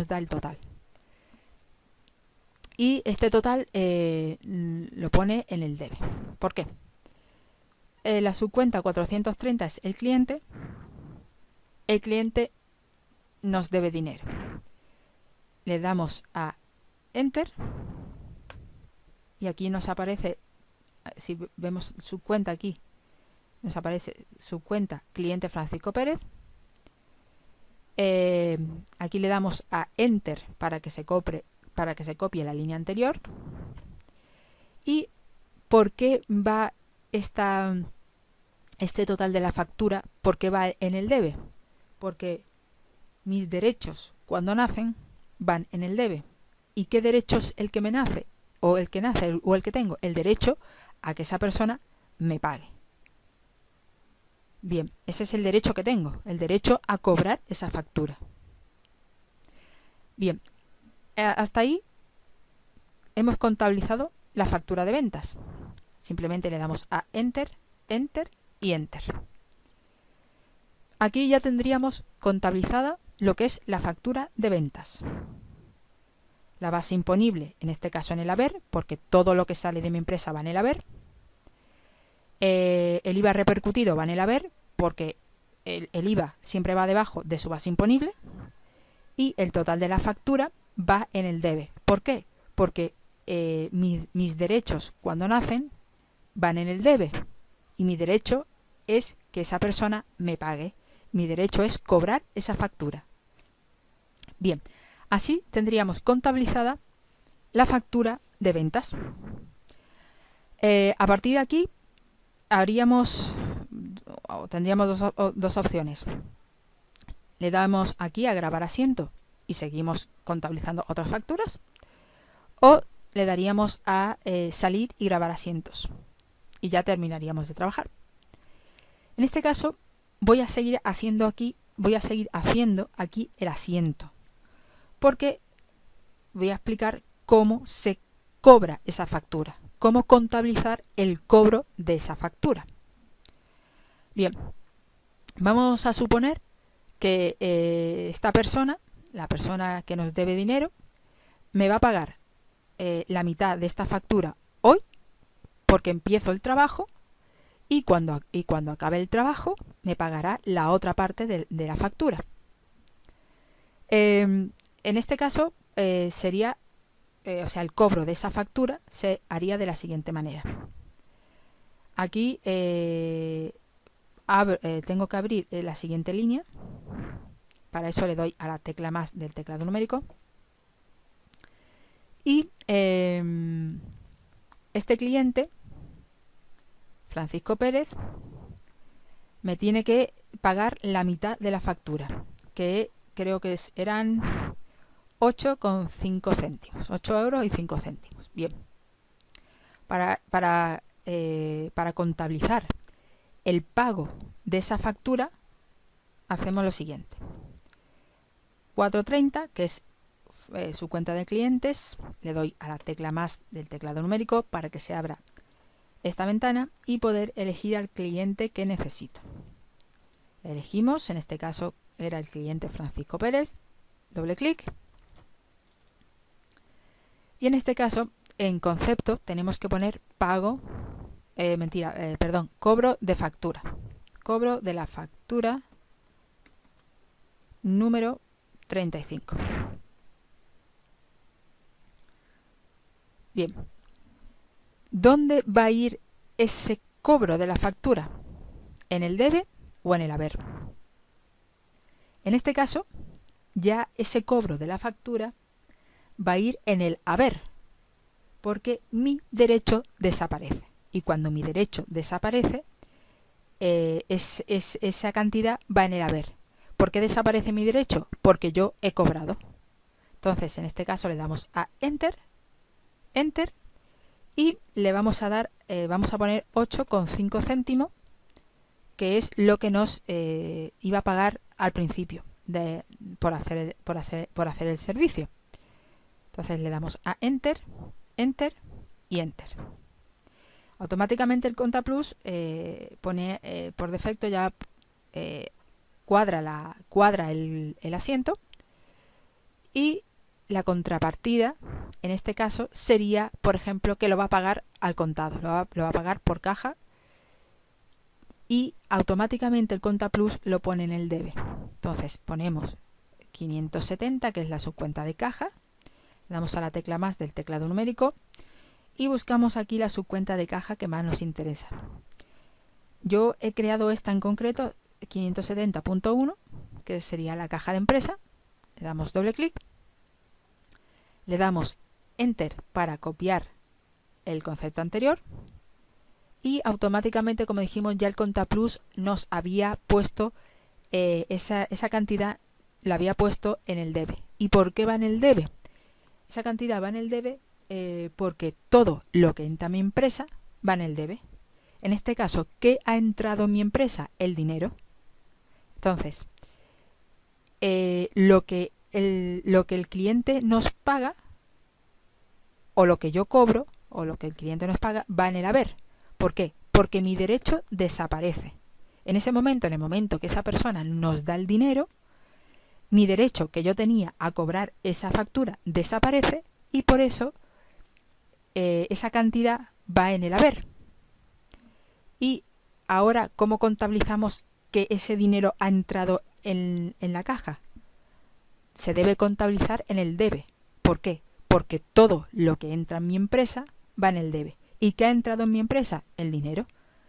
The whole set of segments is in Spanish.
nos da el total. Y este total lo pone en el debe. ¿Por qué? La subcuenta 430 es el cliente nos debe dinero. Le damos a Enter y aquí nos aparece, si vemos subcuenta aquí, nos aparece subcuenta cliente Francisco Pérez. Aquí le damos a Enter para que se copie la línea anterior. ¿Y por qué va este total de la factura? ¿Por qué va en el debe? Porque mis derechos cuando nacen van en el debe. ¿Y qué derecho es el que me nace? O el que nace o el que tengo. El derecho a que esa persona me pague. Bien, ese es el derecho que tengo. El derecho a cobrar esa factura. Bien, hasta ahí hemos contabilizado la factura de ventas. Simplemente le damos a Enter, Enter y Enter. Aquí ya tendríamos contabilizada lo que es la factura de ventas. La base imponible, en este caso en el haber, porque todo lo que sale de mi empresa va en el haber. El IVA repercutido va en el haber, porque el IVA siempre va debajo de su base imponible. Y el total de la factura va en el debe. ¿Por qué? Porque mis derechos cuando nacen van en el debe. Y mi derecho es que esa persona me pague. Mi derecho es cobrar esa factura. Bien, así tendríamos contabilizada la factura de ventas. A partir de aquí tendríamos dos opciones. Le damos aquí a grabar asiento y seguimos contabilizando otras facturas. O le daríamos a salir y grabar asientos. Y ya terminaríamos de trabajar. En este caso voy a seguir haciendo aquí el asiento. Porque voy a explicar cómo se cobra esa factura. Cómo contabilizar el cobro de esa factura. Bien, vamos a suponer que esta persona, la persona que nos debe dinero, me va a pagar la mitad de esta factura hoy, porque empiezo el trabajo, y cuando acabe el trabajo me pagará la otra parte de la factura. En este caso sería, el cobro de esa factura se haría de la siguiente manera. Aquí tengo que abrir la siguiente línea. Para eso le doy a la tecla más del teclado numérico. Y este cliente, Francisco Pérez, me tiene que pagar la mitad de la factura, que creo que eran 8,5 céntimos, 8 euros y 5 céntimos. Bien, para contabilizar el pago de esa factura, hacemos lo siguiente. 430, que es su cuenta de clientes, le doy a la tecla más del teclado numérico para que se abra esta ventana y poder elegir al cliente que necesito. Elegimos, en este caso era el cliente Francisco Pérez, doble clic. Y en este caso, en concepto, tenemos que poner cobro de factura. Cobro de la factura número 35. Bien. ¿Dónde va a ir ese cobro de la factura? ¿En el debe o en el haber? En este caso, ya ese cobro de la factura va a ir en el haber, porque mi derecho desaparece. Y cuando mi derecho desaparece, esa cantidad va en el haber. ¿Por qué desaparece mi derecho? Porque yo he cobrado. Entonces, en este caso le damos a Enter, Enter, y le vamos a dar, vamos a poner 8,5 céntimos, que es lo que nos iba a pagar al principio por hacer el servicio. Entonces le damos a Enter, Enter y Enter. Automáticamente el ContaPlus pone por defecto ya cuadra el asiento Y la contrapartida, en este caso, sería, por ejemplo, que lo va a pagar al contado, lo va a pagar por caja y automáticamente el Contaplus lo pone en el debe. Entonces ponemos 570, que es la subcuenta de caja, le damos a la tecla más del teclado numérico y buscamos aquí la subcuenta de caja que más nos interesa. Yo he creado esta en concreto, 570.1, que sería la caja de empresa. Le damos doble clic, le damos Enter para copiar el concepto anterior y automáticamente, como dijimos, ya el Contaplus nos había puesto esa cantidad, la había puesto en el debe. ¿Y por qué va en el debe? Esa cantidad va en el debe porque todo lo que entra a mi empresa va en el debe. En este caso, ¿qué ha entrado en mi empresa? El dinero. Entonces, lo que el cliente nos paga, o lo que yo cobro, o lo que el cliente nos paga, va en el haber. ¿Por qué? Porque mi derecho desaparece. En ese momento, en el momento que esa persona nos da el dinero, mi derecho que yo tenía a cobrar esa factura desaparece y por eso esa cantidad va en el haber. Y ahora, ¿cómo contabilizamos que ese dinero ha entrado en la caja? Se debe contabilizar en el debe. ¿Por qué? Porque todo lo que entra en mi empresa va en el debe. ¿Y qué ha entrado en mi empresa? El dinero.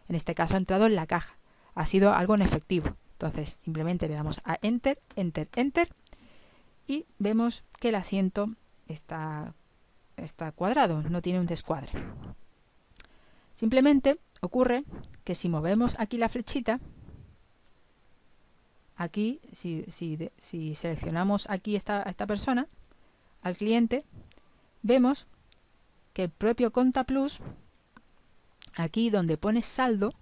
En este caso ha entrado en la caja. Ha sido algo en efectivo. Entonces simplemente le damos a Enter, Enter, Enter y vemos que el asiento está cuadrado, no tiene un descuadre. Simplemente ocurre que si movemos aquí la flechita, aquí, si seleccionamos aquí a esta persona, al cliente, vemos que el propio Contaplus, aquí donde pone saldo,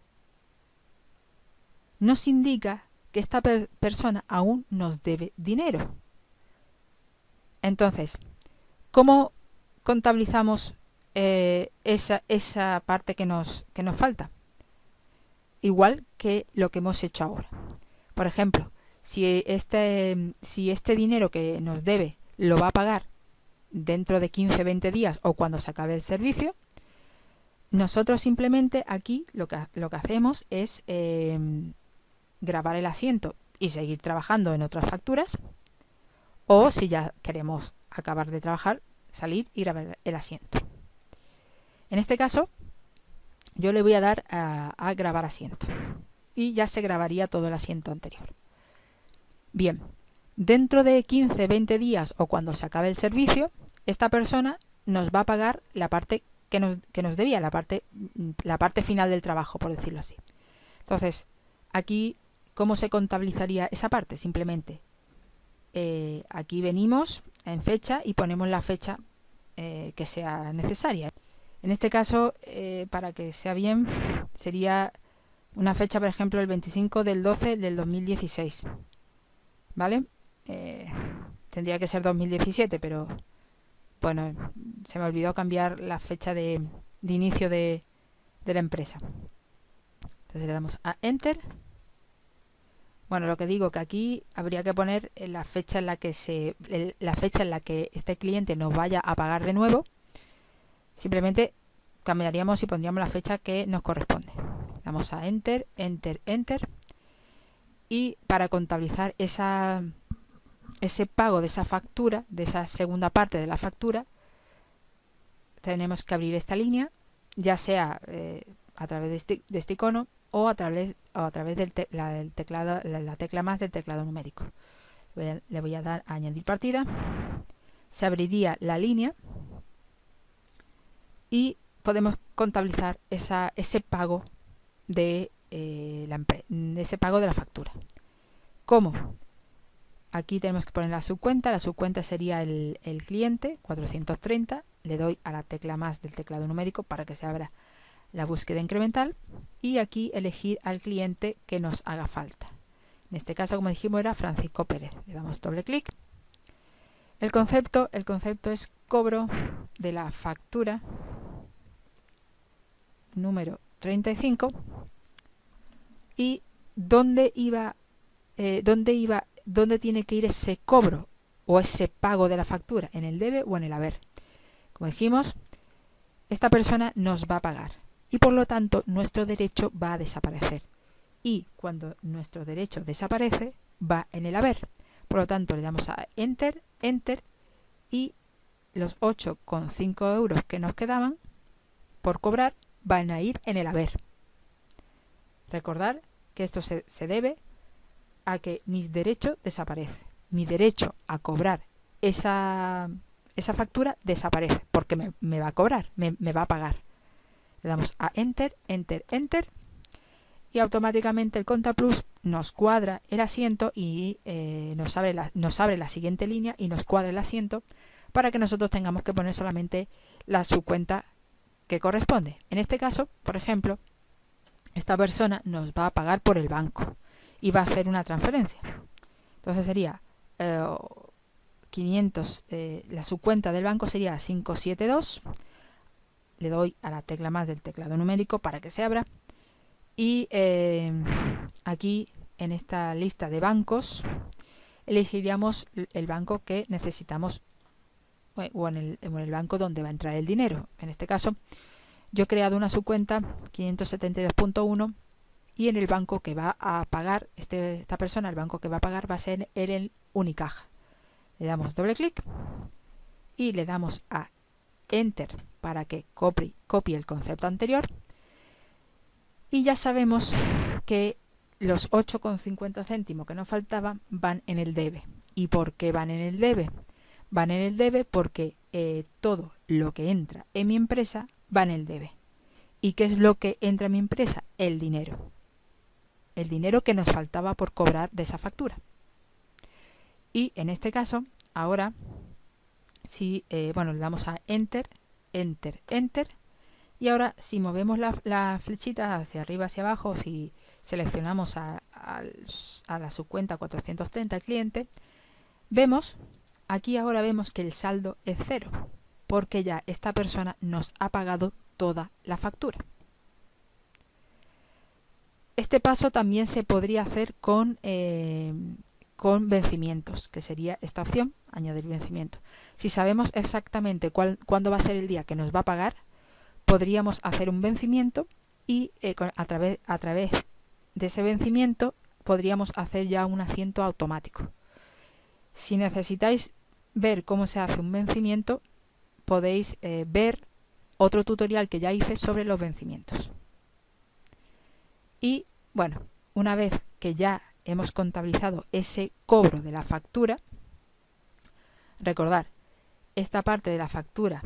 nos indica que esta persona aún nos debe dinero. Entonces, ¿cómo contabilizamos esa parte que nos falta? Igual que lo que hemos hecho ahora. Por ejemplo, si este dinero que nos debe lo va a pagar dentro de 15-20 días o cuando se acabe el servicio, nosotros simplemente aquí lo que hacemos es grabar el asiento y seguir trabajando en otras facturas, o si ya queremos acabar de trabajar, salir y grabar el asiento. En este caso yo le voy a dar a grabar asiento y ya se grabaría todo el asiento anterior. Bien, dentro de 15-20 días o cuando se acabe el servicio, esta persona nos va a pagar la parte que nos debía, la parte final del trabajo, por decirlo así. Entonces, aquí, ¿cómo se contabilizaría esa parte? Simplemente, aquí venimos en fecha y ponemos la fecha que sea necesaria. En este caso, para que sea bien, sería una fecha, por ejemplo, el 25 del 12 del 2016. ¿Vale? Tendría que ser 2017, pero bueno, se me olvidó cambiar la fecha de inicio de la empresa. Entonces le damos a Enter. Bueno, lo que digo que aquí habría que poner la fecha en la que este cliente nos vaya a pagar de nuevo. Simplemente cambiaríamos y pondríamos la fecha que nos corresponde. Damos a Enter, Enter, Enter. Y para contabilizar ese pago de esa factura, de esa segunda parte de la factura, tenemos que abrir esta línea, ya sea a través de este icono o a través de la tecla más del teclado numérico. Le voy a dar a añadir partida. Se abriría la línea y podemos contabilizar ese pago de ese pago de la factura. ¿Cómo? Aquí tenemos que poner la subcuenta sería el cliente 430, le doy a la tecla más del teclado numérico para que se abra la búsqueda incremental y aquí elegir al cliente que nos haga falta. En este caso, como dijimos, era Francisco Pérez. Le damos doble clic. El concepto es cobro de la factura número 35 y dónde tiene que ir ese cobro o ese pago de la factura en el debe o en el haber. Como dijimos, esta persona nos va a pagar y por lo tanto nuestro derecho va a desaparecer. Y cuando nuestro derecho desaparece, va en el haber. Por lo tanto, le damos a Enter, Enter y los 8,5 euros que nos quedaban por cobrar van a ir en el haber. Recordar que esto se debe a que mi derecho desaparece. Mi derecho a cobrar esa factura desaparece porque me va a cobrar, me va a pagar. Le damos a Enter, Enter, Enter y automáticamente el Contaplus nos cuadra el asiento y nos abre la siguiente línea y nos cuadra el asiento para que nosotros tengamos que poner solamente la subcuenta que corresponde. En este caso, por ejemplo, esta persona nos va a pagar por el banco y va a hacer una transferencia. Entonces sería 500, la subcuenta del banco sería 572. Le doy a la tecla más del teclado numérico para que se abra. Y aquí en esta lista de bancos elegiríamos el banco que necesitamos o en el banco donde va a entrar el dinero. En este caso yo he creado una subcuenta 572.1 y en el banco que va a pagar esta persona, el banco que va a pagar va a ser el Unicaja. Le damos doble clic y le damos a Enter para que copie el concepto anterior. Y ya sabemos que los 8,50 céntimos que nos faltaban van en el debe. ¿Y por qué van en el debe? Van en el debe porque todo lo que entra en mi empresa va en el debe. ¿Y qué es lo que entra en mi empresa? El dinero. El dinero que nos faltaba por cobrar de esa factura. Y en este caso, ahora, si le damos a Enter, Enter, Enter. Y ahora si movemos la flechita hacia arriba, hacia abajo, si seleccionamos a la subcuenta 430 cliente, ahora vemos que el saldo es 0, porque ya esta persona nos ha pagado toda la factura. Este paso también se podría hacer con vencimientos, que sería esta opción, añadir vencimiento. Si sabemos exactamente cuándo va a ser el día que nos va a pagar, podríamos hacer un vencimiento y a través de ese vencimiento podríamos hacer ya un asiento automático. Si necesitáis ver cómo se hace un vencimiento, podéis ver otro tutorial que ya hice sobre los vencimientos. Y bueno, una vez que ya hemos contabilizado ese cobro de la factura, recordar, esta parte de la factura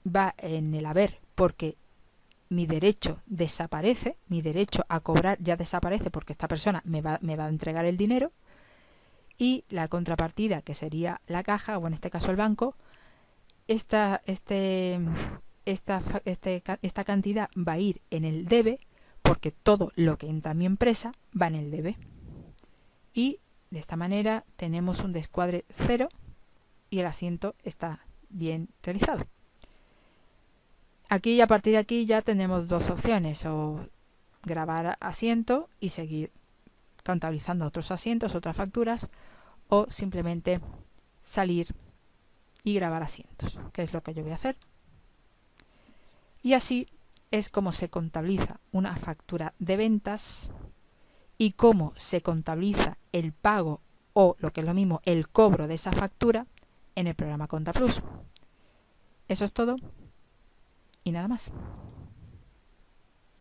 va en el haber porque mi derecho desaparece, mi derecho a cobrar ya desaparece porque esta persona me va a entregar el dinero, y la contrapartida, que sería la caja o en este caso el banco, esta cantidad va a ir en el debe porque todo lo que entra en mi empresa va en el debe. Y de esta manera tenemos un descuadre 0 y el asiento está bien realizado. Aquí y a partir de aquí ya tenemos dos opciones, o grabar asiento y seguir contabilizando otros asientos, otras facturas, o simplemente salir y grabar asientos, que es lo que yo voy a hacer. Y así es como se contabiliza una factura de ventas y cómo se contabiliza el pago o, lo que es lo mismo, el cobro de esa factura en el programa Contaplus. Eso es todo y nada más.